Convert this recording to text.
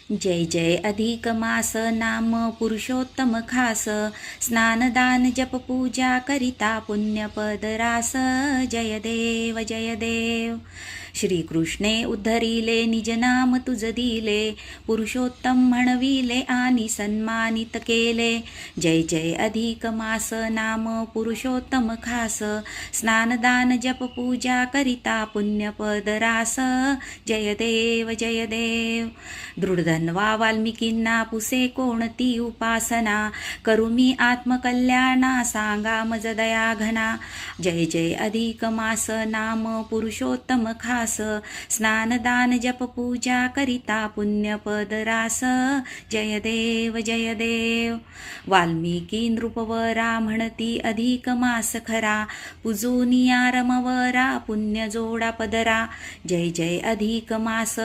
जय जय अधिक मास नाम पुरुषोत्तम खास स्नानदान जप पूजा करिता पुण्यपद रास जय देव श्रीकृष्णे उद्धरिले निज नाम तुझ दिले पुरुषोत्तम म्हणविले आणि सन्मानित केले जय जय अधिक मास नाम पुरुषोत्तम खास स्नानदान जप पूजा करिता पुण्यपद रास जय देव दृढधन्वा वाल्मिकींना पुसे कोणती उपासना करू मी आत्मकल्याणा सांगा मज दया घना जय जय अधिक मास नाम पुरुषोत्तम खास स्नानदान जप पूजा करिता पुण्यपद रास जय देव वाल्मिकी नृपवरा म्हणती अधिक मास खरा पुजूनिया रमवरा पुण्य जोडा पदरा जय जय अधिक मास